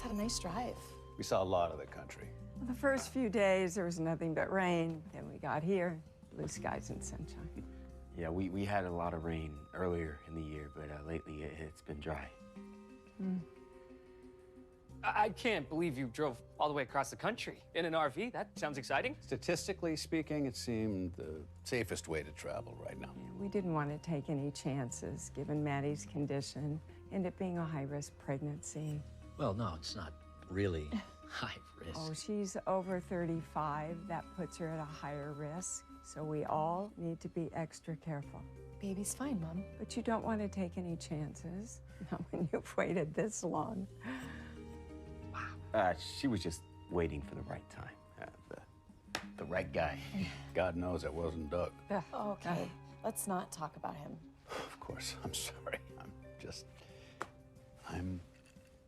Had a nice drive. We saw a lot of the country. The first few days, there was nothing but rain. Then we got here, blue skies and sunshine. Yeah, we had a lot of rain earlier in the year, but lately it's been dry. I can't believe you drove all the way across the country in an RV. That sounds exciting. Statistically speaking, it seemed the safest way to travel right now. Yeah, we didn't want to take any chances, given Maddie's condition and it being a high-risk pregnancy. Well, no, it's not really high risk. Oh, she's over 35. That puts her at a higher risk. So we all need to be extra careful. Baby's fine, Mom. But you don't want to take any chances, not when you've waited this long. She was just waiting for the right time, the right guy. God knows it wasn't Doug. Okay, let's not talk about him. Of course, I'm sorry. I'm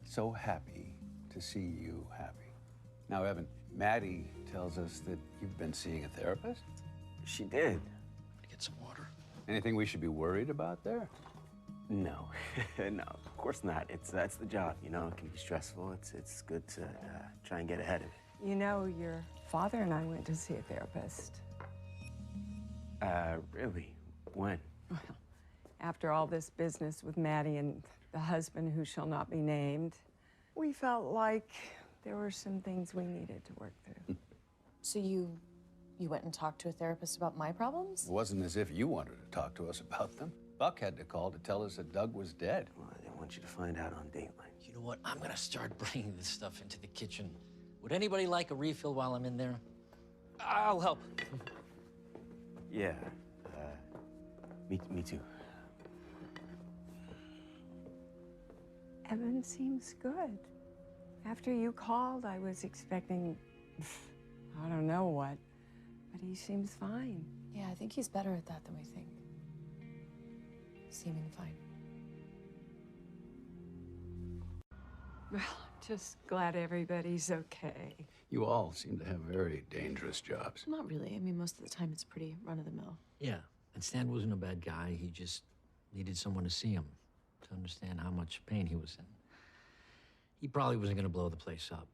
so happy to see you happy. Now, Evan, Maddie tells us that you've been seeing a therapist. She did. Get some water. Anything we should be worried about there? No, no, of course not. That's the job, you know. It can be stressful. It's good to try and get ahead of it. You know, your father and I went to see a therapist. Really? When? Well, after all this business with Maddie and the husband who shall not be named, we felt like there were some things we needed to work through. So you went and talked to a therapist about my problems? It wasn't as if you wanted to talk to us about them. Buck had to call to tell us that Doug was dead. Well, I didn't want you to find out on Dateline. You know what? I'm gonna start bringing this stuff into the kitchen. Would anybody like a refill while I'm in there? I'll help. Yeah, me too. Evan seems good. After you called, I was expecting, I don't know what, but he seems fine. Yeah, I think he's better at that than we think. Seeming fine. Well, I'm just glad everybody's okay. You all seem to have very dangerous jobs. Not really. I mean, most of the time it's pretty run-of-the-mill. Yeah, and Stan wasn't a bad guy. He just needed someone to see him, to understand how much pain he was in. He probably wasn't gonna blow the place up.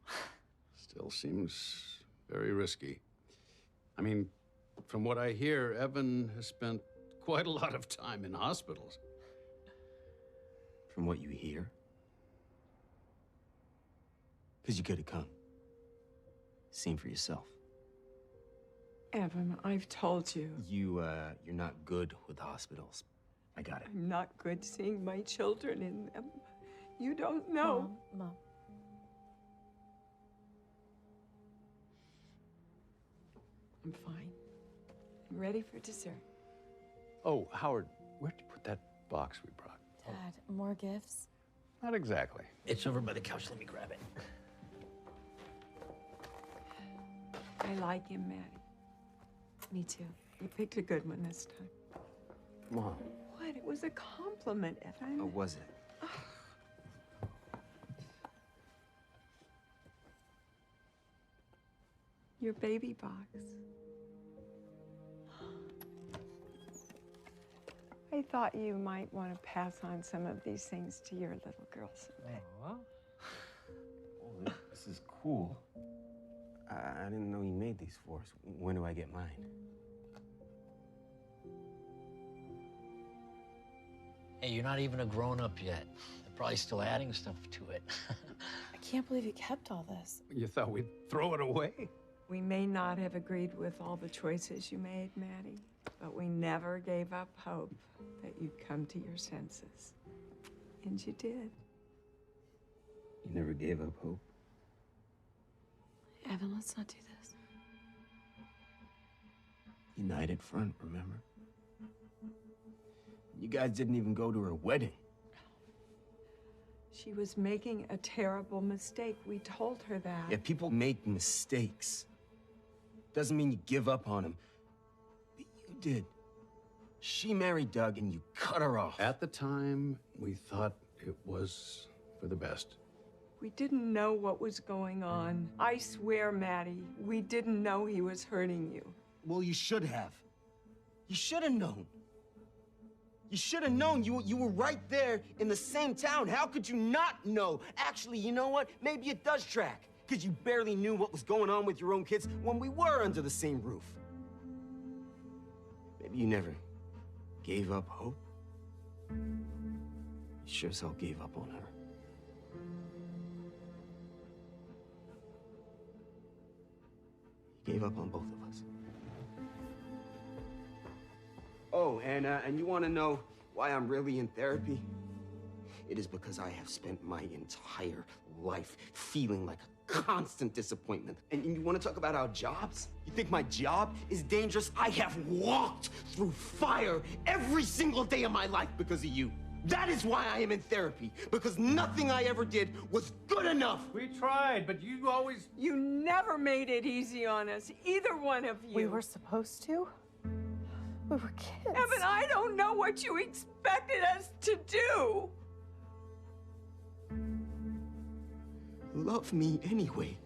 Still seems very risky. I mean, from what I hear, Evan has spent quite a lot of time in hospitals. From what you hear? Because you could have come. Seen for yourself. Evan, I've told you. You're not good with hospitals. I got it. I'm not good seeing my children in them. You don't know. Mom. I'm fine. I'm ready for dessert. Oh, Howard, where'd you put that box we brought? Dad, more gifts? Not exactly. It's over by the couch. Let me grab it. I like him, Maddie. Me too. You picked a good one this time. Mom. What? It was a compliment, Evan. Oh, was it? Your baby box. I thought you might want to pass on some of these things to your little girl someday. Oh, this is cool. I didn't know you made these for us. When do I get mine? Hey, you're not even a grown-up yet. They're probably still adding stuff to it. I can't believe you kept all this. You thought we'd throw it away? We may not have agreed with all the choices you made, Maddie, but we never gave up hope that you'd come to your senses. And you did. You never gave up hope. Evan, let's not do this. United Front, remember? You guys didn't even go to her wedding. She was making a terrible mistake. We told her that. Yeah, people make mistakes. Doesn't mean you give up on them. But you did. She married Doug and you cut her off. At the time, we thought it was for the best. We didn't know what was going on. I swear, Maddie, we didn't know he was hurting you. Well, you should have. You should have known. You should have known. You were right there in the same town. How could you not know? Actually, you know what? Maybe it does track. Because you barely knew what was going on with your own kids when we were under the same roof. Maybe you never gave up hope. You sure as hell gave up on her. You gave up on both of us. Oh, and you want to know why I'm really in therapy? It is because I have spent my entire life feeling like a constant disappointment. And you want to talk about our jobs? You think my job is dangerous? I have walked through fire every single day of my life because of you. That is why I am in therapy, because nothing I ever did was good enough. We tried, but you always... You never made it easy on us, either one of you. We were supposed to? We were kids. Evan, I don't know what you expected us to do. Love me anyway.